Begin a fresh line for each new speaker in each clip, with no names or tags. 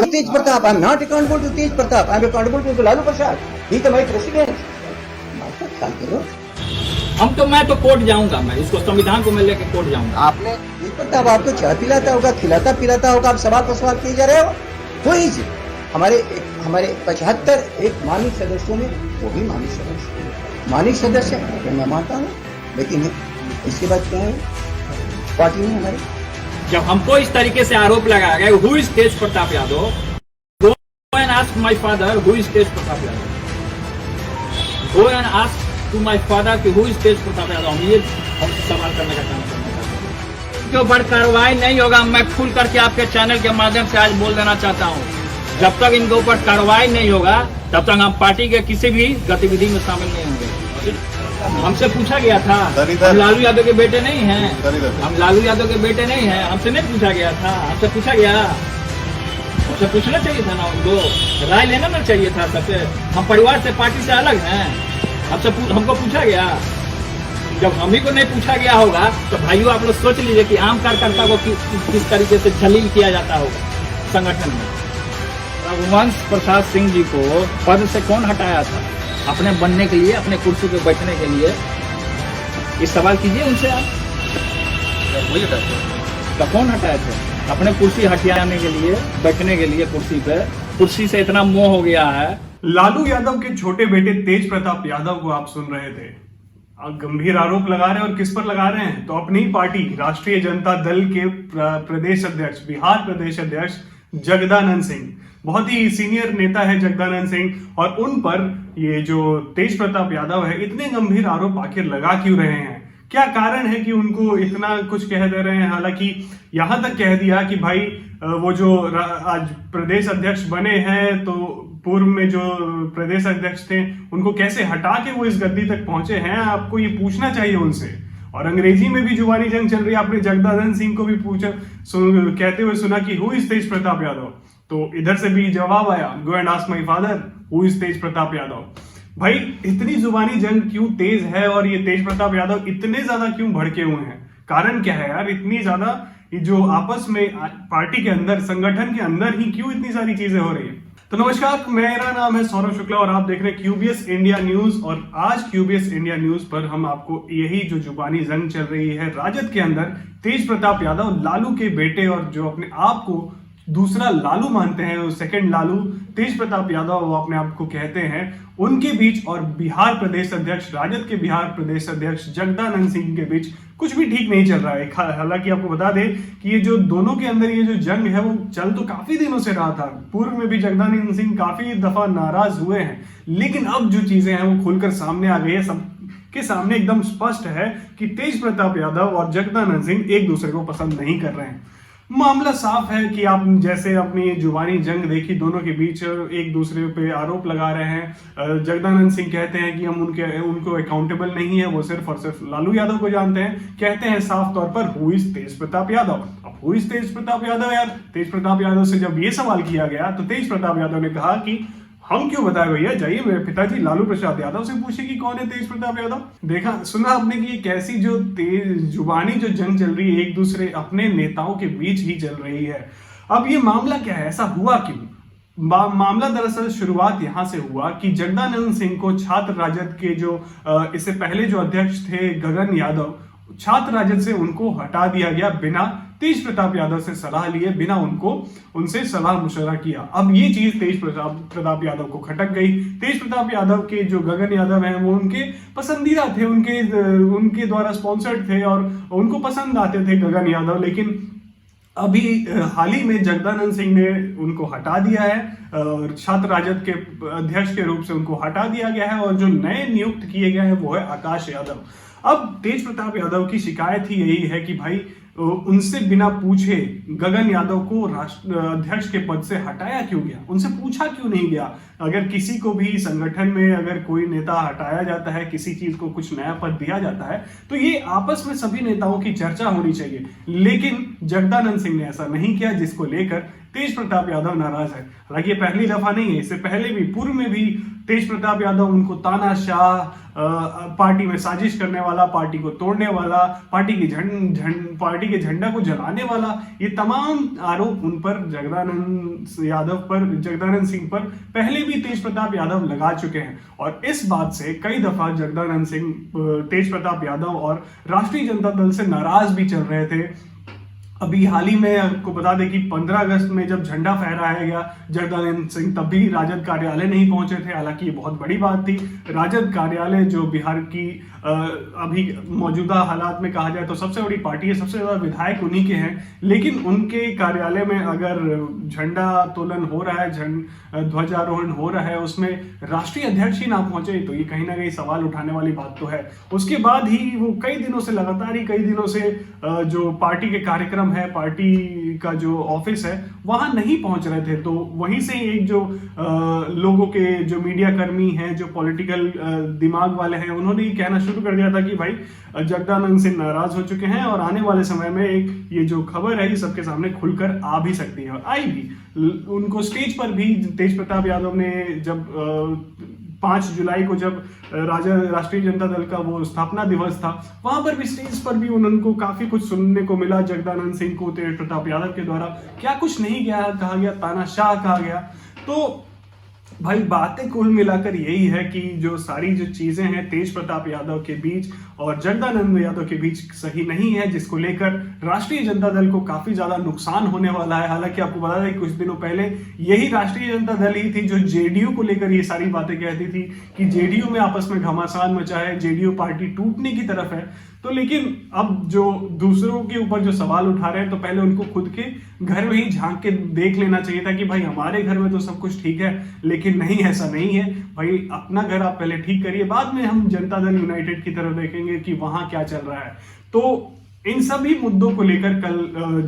Tej Pratap. I'm not accountable to Tej Pratap. I'm accountable to Lalu Prasad. He is my president.
मैं तो court जाऊंगा, मैं इसको संविधान को मैं लेके कोर्ट जाऊंगा।
आपने तेज प्रताप आपको चाय पिलाता होगा, खिलाता पिलाता होगा, आप सवाल पर सवाल किए जा रहे हो। कोई हमारे 75 एक माननीय सदस्यों में वो भी माननीय सदस्य है, मैं मानता हूँ, लेकिन इसके बाद क्या है पार्टी में हमारे
जब हमको इस तरीके से आरोप लगाया गया, who is Tej Pratap Yadav, go and ask my father who is Tej Pratap Yadav, go and ask to my father कि हु इज तेज प्रताप यादव। हम सवाल करने का काम करने के ऊपर कार्रवाई नहीं होगा। मैं खुल करके आपके चैनल के माध्यम से आज बोल देना चाहता हूँ, जब तक इनके ऊपर कार्रवाई नहीं होगा तब तक हम पार्टी के किसी भी गतिविधि में शामिल नहीं होंगे। हमसे पूछा गया था, हम लालू यादव के बेटे नहीं हैं, हम लालू यादव के बेटे नहीं हैं, हमसे नहीं पूछा गया था, हमसे पूछा गया, हमसे पूछना चाहिए था ना, उनको राय लेना ना चाहिए था सबसे। हम परिवार से पार्टी से अलग हैं, हमको पूछा गया। जब हम ही को नहीं पूछा गया होगा तो भाइयों आप लोग सोच लीजिए कि आम कार्यकर्ता को किस तरीके से जलील किया जाता होगा संगठन में। रघुवंश प्रसाद सिंह जी को पद से कौन हटाया था? अपने बनने के लिए, अपने कुर्सी पे बैठने के लिए? ये सवाल कीजिए उनसे आप। तो कौन हटाए थे? अपने कुर्सी हटाने के लिए, बैठने के लिए कुर्सी पे। कुर्सी से इतना मोह हो गया है।
लालू यादव के छोटे बेटे तेज प्रताप यादव को आप सुन रहे थे। आप गंभीर आरोप लगा रहे हैं, और किस पर लगा रहे हैं? तो अपनी पार्टी राष्ट्रीय जनता दल के प्रदेश अध्यक्ष, बिहार प्रदेश अध्यक्ष जगदानंद सिंह, बहुत ही सीनियर नेता है जगदानंद सिंह, और उन पर ये जो तेज प्रताप यादव है इतने गंभीर आरोप आखिर लगा क्यों रहे हैं? क्या कारण है कि उनको इतना कुछ कह दे रहे हैं? हालांकि यहां तक कह दिया कि भाई वो जो आज प्रदेश अध्यक्ष बने हैं, तो पूर्व में जो प्रदेश अध्यक्ष थे उनको कैसे हटा के वो इस गद्दी तक पहुंचे हैं, आपको ये पूछना चाहिए उनसे। और अंग्रेजी में भी जुबानी जंग चल रही है। आपने जगदानंद सिंह को भी पूछा, कहते हुए सुना कि हु इज तेज प्रताप यादव, तो इधर से भी जवाब आया, go and ask my father who is Tej Pratap Yadav. भाई इतनी जुबानी जंग क्यों तेज है, और ये तेज प्रताप यादव इतने ज्यादा क्यों भड़के हुए हैं? कारण क्या है यार? इतनी ज्यादा ये जो आपस में पार्टी के अंदर, संगठन के अंदर ही क्यों इतनी सारी चीजें हो रही है? तो नमस्कार, मेरा नाम है सौरभ शुक्ला और आप देख रहे हैं क्यूबीएस इंडिया न्यूज। और आज क्यूबीएस इंडिया न्यूज पर हम आपको यही जो जुबानी जंग चल रही है राजद के अंदर, तेज प्रताप यादव लालू के बेटे, और जो अपने आप को दूसरा लालू मानते हैं, सेकंड लालू तेज प्रताप यादव वो अपने आप को कहते हैं, उनके बीच और बिहार प्रदेश अध्यक्ष, राजद के बिहार प्रदेश अध्यक्ष जगदानंद सिंह के बीच कुछ भी ठीक नहीं चल रहा है। हालांकि आपको बता दें कि ये जो दोनों के अंदर ये जो जंग है वो चल तो काफी दिनों से रहा था। पूर्व में भी जगदानंद सिंह काफी दफा नाराज हुए हैं, लेकिन अब जो चीजें हैं वो खुलकर सामने आ गई है। सब के सामने एकदम स्पष्ट है कि तेज प्रताप यादव और जगदानंद सिंह एक दूसरे को पसंद नहीं कर रहे हैं। मामला साफ है कि आप जैसे अपनी जुबानी जंग देखी, दोनों के बीच एक दूसरे पे आरोप लगा रहे हैं। जगदानंद सिंह कहते हैं कि हम उनको अकाउंटेबल नहीं है, वो सिर्फ और सिर्फ लालू यादव को जानते हैं। कहते हैं साफ तौर पर हु इज तेज प्रताप यादव। अब हु इज तेज प्रताप यादव यार? तेज प्रताप यादव से जब ये सवाल किया गया तो तेज प्रताप यादव ने कहा कि हम क्यों बताए भैया, जाइए मेरे पिताजी लालू प्रसाद यादव से पूछिए कि कौन है तेज प्रताप यादव। देखा सुना आपने कि ये कैसी जो तेज जुबानी जो जंग चल रही है, एक दूसरे अपने नेताओं के बीच ही चल रही है। अब ये मामला क्या है, ऐसा हुआ क्यों? मामला दरअसल शुरुआत यहां से हुआ कि जगदानंद सिंह को छात्र राजद के जो इससे पहले जो अध्यक्ष थे गगन यादव, छात्र राजद से उनको हटा दिया गया बिना तेज प्रताप यादव से सलाह लिए, बिना उनसे सलाह मुशवरा किया। अब ये चीज तेज प्रताप यादव को खटक गई। तेज प्रताप यादव के जो गगन यादव हैं वो उनके पसंदीदा थे, उनके द्वारा स्पॉन्सर्ड थे और उनको पसंद आते थे गगन यादव। लेकिन अभी हाल ही में जगदानंद सिंह ने उनको हटा दिया है, और छात्र राजद के अध्यक्ष के रूप से उनको हटा दिया गया है, और जो नए नियुक्त किए गए हैं वो है आकाश यादव। अब तेज प्रताप यादव की शिकायत ही यही है कि भाई उनसे बिना पूछे गगन यादव को राष्ट्र अध्यक्ष के पद से हटाया क्यों गया, उनसे पूछा क्यों नहीं गया। अगर किसी को भी संगठन में अगर कोई नेता हटाया जाता है, किसी चीज को कुछ नया पद दिया जाता है, तो ये आपस में सभी नेताओं की चर्चा होनी चाहिए। लेकिन जगदानंद सिंह ने ऐसा नहीं किया, जिसको लेकर तेज प्रताप यादव नाराज है। हालांकि ये पहली दफा नहीं है, इससे पहले भी पूर्व में भी तेज प्रताप यादव उनको तानाशाह, पार्टी में साजिश करने वाला, पार्टी को तोड़ने वाला, पार्टी के झंडा को जलाने वाला, ये तमाम आरोप उन पर जगदानंद सिंह पर पहले भी तेज प्रताप यादव लगा चुके हैं। और इस बात से कई दफा जगदानंद सिंह, तेज प्रताप यादव और राष्ट्रीय जनता दल से नाराज भी चल रहे थे। अभी हाल ही में आपको बता दें कि 15 अगस्त में जब झंडा फहराया गया जगदानंद सिंह, तब भी राजद कार्यालय नहीं पहुंचे थे। हालांकि ये बहुत बड़ी बात थी। राजद कार्यालय जो बिहार की अभी मौजूदा हालात में कहा जाए तो सबसे बड़ी पार्टी है, सबसे ज्यादा विधायक उन्हीं के हैं, लेकिन उनके कार्यालय में अगर झंडा तोलन हो रहा है, ध्वजारोहण हो रहा है, उसमें राष्ट्रीय अध्यक्ष ही ना पहुंचे तो ये कहीं ना कहीं सवाल उठाने वाली बात तो है। उसके बाद ही वो कई दिनों से लगातार ही कई दिनों से जो पार्टी के कार्यक्रम है, पार्टी का जो ऑफिस है, वहां नहीं पहुंच रहे थे। तो वहीं से एक जो लोगों के जो मीडिया कर्मी हैं, जो पॉलिटिकल दिमाग वाले हैं, उन्होंने ये कहना शुरू कर दिया था कि भाई जगदानंद सिंह नाराज हो चुके हैं और आने वाले समय में एक ये जो खबर है ये सबके सामने खुलकर आ भी सकती है। और आई भी। उनको स्टेज पर भी तेज प्रताप यादव ने जब 5 जुलाई को जब राष्ट्रीय जनता दल का वो स्थापना दिवस था, वहां पर भी स्टेज पर भी उनको काफी कुछ सुनने को मिला। जगदानंद सिंह को तेज प्रताप यादव के द्वारा क्या कुछ नहीं कहा गया, तानाशाह कहा गया। तो भाई बातें कुल मिलाकर यही है कि जो सारी जो चीजें हैं तेज प्रताप यादव के बीच और जगदानंद यादव के बीच सही नहीं है, जिसको लेकर राष्ट्रीय जनता दल को काफी ज्यादा नुकसान होने वाला है। हालांकि आपको बता दें कुछ दिनों पहले यही राष्ट्रीय जनता दल ही थी जो जेडीयू को लेकर ये सारी बातें कहती थी कि जेडीयू में आपस में घमासान मचा है, जेडीयू पार्टी टूटने की तरफ है। तो लेकिन अब जो दूसरों के ऊपर जो सवाल उठा रहे हैं, तो पहले उनको खुद के घर में ही झांक के देख लेना चाहिए था कि भाई हमारे घर में तो सब कुछ ठीक है, लेकिन नहीं, ऐसा नहीं है। भाई अपना घर आप पहले ठीक करिए, बाद में हम जनता दल यूनाइटेड की तरफ देखेंगे कि वहां क्या चल रहा है। तो इन सभी मुद्दों को लेकर कल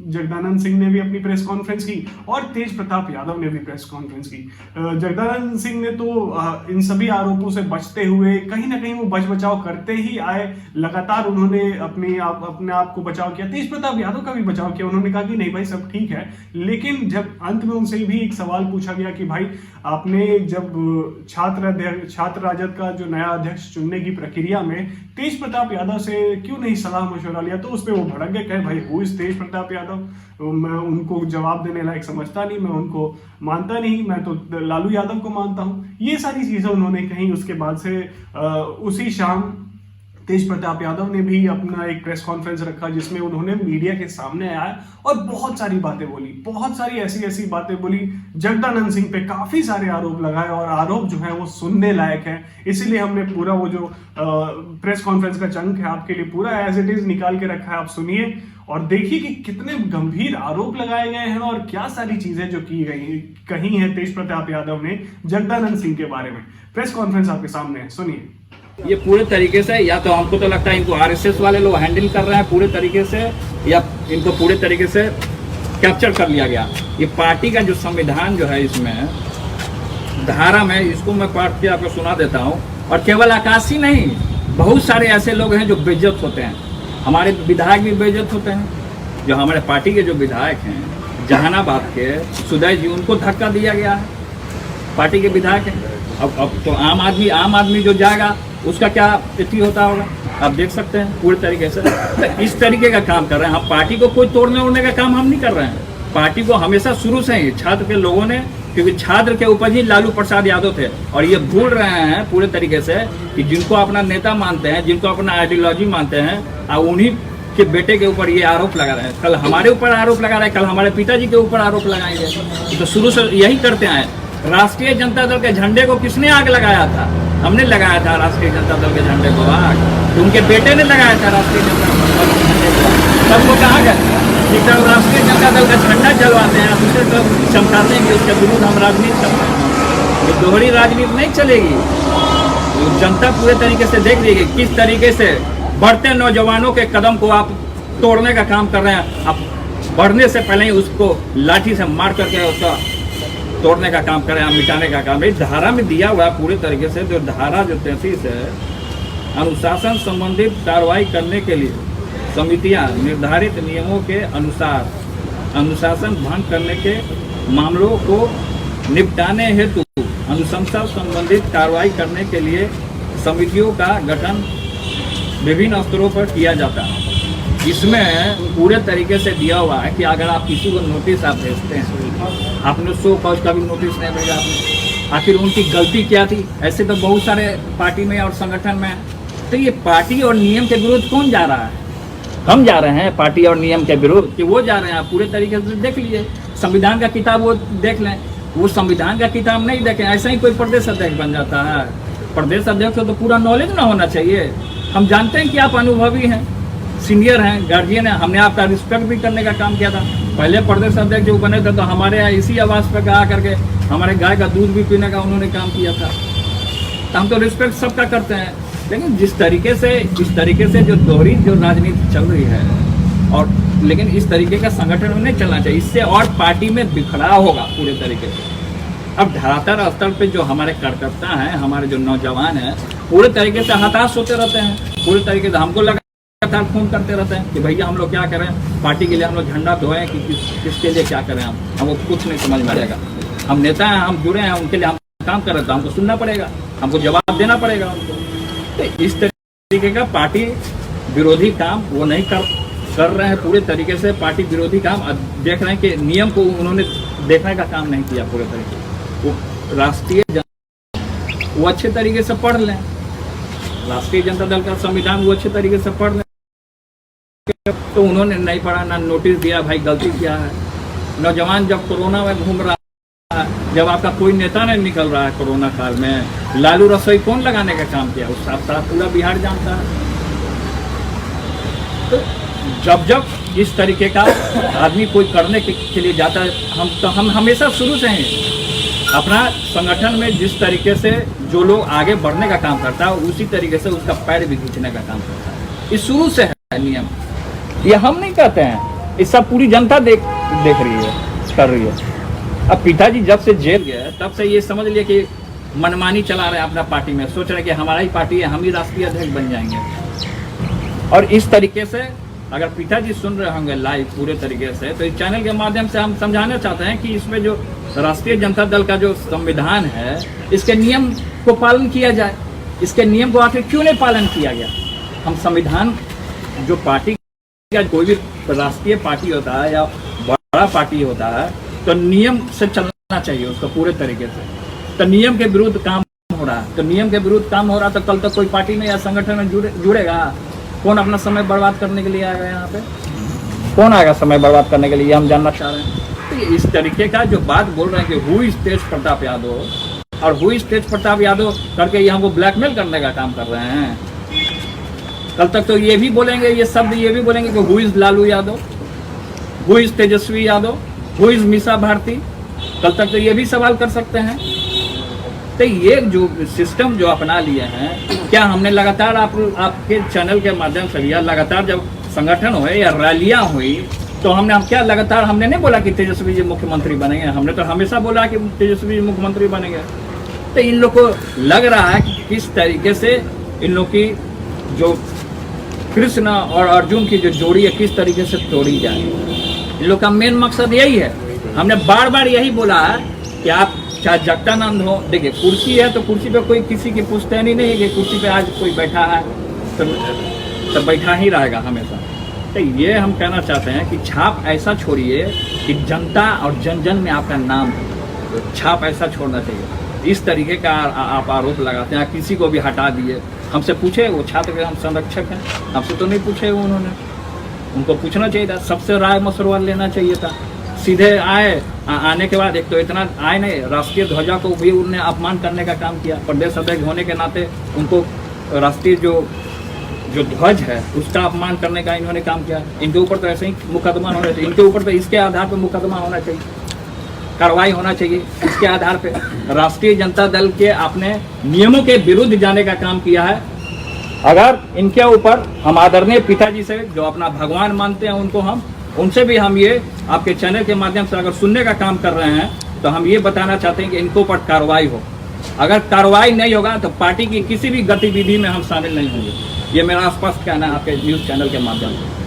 जगदानंद सिंह ने भी अपनी प्रेस कॉन्फ्रेंस की और तेज प्रताप यादव ने भी प्रेस कॉन्फ्रेंस की। जगदानंद सिंह ने तो इन सभी आरोपों से बचते हुए कहीं ना कहीं वो बचाव करते ही आए। लगातार उन्होंने अपने आप को बचाव किया, तेज प्रताप यादव का भी बचाव किया। उन्होंने कहा कि नहीं भाई सब ठीक है, लेकिन जब अंत में उनसे भी एक सवाल पूछा गया कि भाई आपने जब छात्र राजद का जो नया अध्यक्ष चुनने की प्रक्रिया में तेज प्रताप यादव से क्यों नहीं सलाह मशवरा लिया, तो उस पर वो भड़क गए, कहे भाई हु इज तेज प्रताप यादव, मैं उनको जवाब देने लायक समझता नहीं, मैं उनको मानता नहीं, मैं तो लालू यादव को मानता हूं। ये सारी चीजें उन्होंने कहीं। उसके बाद से उसी शाम तेज प्रताप यादव ने भी अपना एक प्रेस कॉन्फ्रेंस रखा जिसमें उन्होंने मीडिया के सामने आया और बहुत सारी बातें बोली, बहुत सारी ऐसी बातें बोली। जगदानंद सिंह पे काफी सारे आरोप लगाए और आरोप जो है वो सुनने लायक है। इसीलिए हमने पूरा वो जो प्रेस कॉन्फ्रेंस का चंक है आपके लिए पूरा एज इट इज निकाल के रखा है, आप सुनिए और देखिए कि कितने गंभीर आरोप लगाए गए हैं और क्या सारी चीजें जो कही है तेज प्रताप यादव ने जगदानंद सिंह के बारे में। प्रेस कॉन्फ्रेंस आपके सामने है, सुनिए।
ये पूरे तरीके से, या तो हमको तो लगता है इनको आरएसएस वाले लोग हैंडल कर रहे हैं पूरे तरीके से, या इनको पूरे तरीके से कैप्चर कर लिया गया। ये पार्टी का जो संविधान जो है इसमें धारा में, इसको मैं पढ़ के आपको सुना देता हूँ। और केवल आकाशी नहीं, बहुत सारे ऐसे लोग हैं जो बेइज्जत होते हैं। हमारे विधायक भी बेइज्जत होते हैं। जो हमारे पार्टी के जो विधायक हैं जहानाबाद के सुदय जी, उनको धक्का दिया गया है, पार्टी के विधायक हैं। अब तो आम आदमी जो जाएगा उसका क्या स्थिति होता होगा, आप देख सकते हैं पूरे तरीके से। तो इस तरीके का काम कर रहे हैं हम। पार्टी को कोई तोड़ने उड़ने का काम हम नहीं कर रहे हैं। पार्टी को हमेशा शुरू से ही छात्र के लोगों ने, क्योंकि छात्र के ऊपर ही लालू प्रसाद यादव थे, और ये भूल रहे हैं पूरे तरीके से कि जिनको अपना नेता मानते हैं, जिनको अपना आइडियोलॉजी मानते हैं, और उन्हीं के बेटे के ऊपर ये आरोप लगा रहे हैं। कल हमारे ऊपर आरोप लगा रहे हैं, कल हमारे पिताजी के ऊपर आरोप लगाएंगे। तो शुरू से यही करते आए। राष्ट्रीय जनता दल के झंडे को किसने आग लगाया था? हमने लगाया था राष्ट्रीय जनता दल के झंडे को आग, तो उनके बेटे ने लगाया था राष्ट्रीय जनता दल के झंडे को। सबको कहा गया कि कल राष्ट्रीय जनता दल का झंडा जलवाते हैं, दूसरे तरफ चमकाते हैं कि उसके विरुद्ध हम राजनीति करते हैं। ये दोहरी राजनीति नहीं चलेगी। तो जनता पूरे तरीके से देख रही है किस तरीके से बढ़ते नौजवानों के कदम को आप तोड़ने का काम कर रहे हैं। आप बढ़ने से पहले ही उसको लाठी से मार करके उसका तोड़ने का काम करें, हम मिटाने का काम। इस धारा में दिया हुआ है पूरे तरीके से। जो धारा जो 33 है, अनुशासन संबंधित कार्रवाई करने के लिए समितियां निर्धारित नियमों के अनुसार अनुशासन भंग करने के मामलों को निपटाने हेतु अनुशंसा संबंधित कार्रवाई करने के लिए समितियों का गठन विभिन्न स्तरों पर किया जाता है। इसमें पूरे तरीके से दिया हुआ है कि अगर आप किसी को नोटिस आप भेजते हैं, आपने 100 कौज का भी नोटिस नहीं भेजा आपने, आखिर उनकी गलती क्या थी? ऐसे तो बहुत सारे पार्टी में और संगठन में, तो ये पार्टी और नियम के विरुद्ध कौन जा रहा है? हम जा रहे हैं पार्टी और नियम के विरुद्ध कि वो जा रहे हैं? आप पूरे तरीके से देख लीजिए, संविधान का किताब वो देख लें। वो संविधान का किताब नहीं देखें, ऐसा ही कोई प्रदेश अध्यक्ष बन जाता है? प्रदेश अध्यक्ष को तो पूरा नॉलेज ना होना चाहिए। हम जानते हैं कि आप अनुभवी हैं, सीनियर हैं, गार्जियन हैं, हमने आपका रिस्पेक्ट भी करने का काम किया था। पहले प्रदेश अध्यक्ष जो बने थे तो हमारे यहाँ इसी आवाज़ पर कहा करके हमारे गाय का दूध भी पीने का उन्होंने काम किया था। तो हम तो रिस्पेक्ट सबका करते हैं, लेकिन जिस तरीके से जो दोहरी जो राजनीति चल रही है, और लेकिन इस तरीके का संगठन में नहीं चलना चाहिए। इससे और पार्टी में बिखराव होगा पूरे तरीके से। अब धरातल स्तर पे जो हमारे कार्यकर्ता हैं, हमारे जो नौजवान हैं, पूरे तरीके से हताश होते रहते हैं। पूरे तरीके से हमको लगातार फोन करते रहते हैं कि भैया हम लोग क्या करें, पार्टी के लिए हम लोग झंडा धोएं कि किसके लिए क्या करें। हमको कुछ नहीं समझ में आएगा। हम नेता हैं, हम जुड़े हैं, उनके लिए हम काम कर रहे हैं तो हमको सुनना पड़ेगा, हमको जवाब देना पड़ेगा उनको। तो इस तरीके का पार्टी विरोधी काम वो नहीं कर रहे हैं। पूरे तरीके से पार्टी विरोधी काम देख रहे हैं कि नियम को उन्होंने देखने का काम नहीं किया पूरे तरीके। वो राष्ट्रीय वो अच्छे तरीके से पढ़ लें, राष्ट्रीय जनता दल का संविधान वो अच्छे तरीके से पढ़ लें, तो उन्होंने नहीं पढ़ा, ना नोटिस दिया भाई गलती क्या है। नौजवान जब कोरोना में घूम रहा है, जब आपका कोई नेता नहीं निकल रहा है कोरोना काल में, लालू रसोई कौन लगाने का काम किया? उस साथ पूरा बिहार जानता है। तो जब इस तरीके का आदमी कोई करने के लिए जाता है, हम हमेशा शुरू से हैं अपना संगठन में जिस तरीके से जो लोग आगे बढ़ने का काम करता है उसी तरीके से उसका पैर भी खींचने का काम करता है। ये शुरू से है नियम, ये हम नहीं कहते हैं, ये सब पूरी जनता देख रही है, कर रही है। अब पिताजी जब से जेल गए तब से ये समझ लिए कि मनमानी चला रहे हैं अपना पार्टी में, सोच रहे हैं कि हमारा ही पार्टी है, हम ही राष्ट्रीय अध्यक्ष बन जाएंगे। और इस तरीके से अगर पिताजी सुन रहे होंगे लाइव पूरे तरीके से, तो इस चैनल के माध्यम से हम समझाना चाहते हैं कि इसमें जो राष्ट्रीय जनता दल का जो संविधान है, इसके नियम को पालन किया जाए। इसके नियम को आखिर क्यों नहीं पालन किया गया? हम संविधान जो पार्टी का कोई भी राष्ट्रीय पार्टी होता है या बड़ा पार्टी होता है तो नियम से चलना चाहिए उसको पूरे तरीके से। तो नियम के विरुद्ध काम हो रहा है, तो नियम के विरुद्ध काम हो रहा है तो कल तक कोई पार्टी में या संगठन में जुड़ेगा? कौन अपना समय बर्बाद करने के लिए आएगा यहाँ पे? कौन आएगा समय बर्बाद करने के लिए? हम जानना चाह रहे हैं। तो इस तरीके का जो बात बोल रहे हैं कि हु इज तेज प्रताप यादव, और हु इज तेज प्रताप यादव करके ये हमको ब्लैकमेल करने का काम कर रहे हैं। कल तक तो ये भी बोलेंगे, ये शब्द ये भी बोलेंगे कि who is Lalu Yadav, who is Tejashwi Yadav, who is Misa Bharti. कल तक तो ये भी सवाल कर सकते हैं। तो ये जो सिस्टम जो अपना लिए हैं, क्या हमने लगातार आपके चैनल के माध्यम से या लगातार जब संगठन हुए या रैलियां हुई तो हम क्या लगातार हमने नहीं बोला कि तेजस्वी जी मुख्यमंत्री बनेंगे? हमने तो हमेशा बोला कि तेजस्वी जी मुख्यमंत्री बनेंगे। तो इन लोग को लग रहा है कि किस तरीके से इन लोग की जो कृष्ण और अर्जुन की जो जोड़ी है किस तरीके से तोड़ी जाए। इन लोग का मेन मकसद यही है। हमने बार बार यही बोला है कि आप चाहे जगदानंद हो, देखिए कुर्सी है तो कुर्सी पे कोई किसी की पुश्तैनी नहीं है कि कुर्सी पे आज कोई बैठा है तो बैठा ही रहेगा हमेशा। तो ये हम कहना चाहते हैं कि छाप ऐसा छोड़िए कि जनता और जन जन में आपका नाम है, तो छाप ऐसा छोड़ना चाहिए। इस तरीके का आप आरोप लगाते हैं, किसी को भी हटा दिए। हमसे पूछे, वो छात्र के हम संरक्षक हैं, हमसे तो नहीं पूछे उन्होंने, उनको पूछना चाहिए था, सबसे राय मशवरा लेना चाहिए था। सीधे आने के बाद एक तो इतना आए नहीं, राष्ट्रीय ध्वजा को भी उन्होंने अपमान करने का काम किया। प्रदेश अध्यक्ष होने के नाते उनको राष्ट्रीय जो ध्वज है उसका अपमान करने का इन्होंने काम किया। इनके ऊपर तो ऐसे ही मुकदमा होना चाहिए, इनके ऊपर तो इसके आधार पर मुकदमा होना चाहिए, कार्रवाई होना चाहिए इसके आधार पे। राष्ट्रीय जनता दल के अपने नियमों के विरुद्ध जाने का काम किया है। अगर इनके ऊपर हम आदरणीय पिताजी से जो अपना भगवान मानते हैं उनसे भी हम ये आपके चैनल के माध्यम से अगर सुनने का काम कर रहे हैं तो हम ये बताना चाहते हैं कि इनके ऊपर कार्रवाई हो। अगर कार्रवाई नहीं होगा तो पार्टी की किसी भी गतिविधि में हम शामिल नहीं होंगे। ये मेरा स्पष्ट कहना है आपके न्यूज़ चैनल के माध्यम से।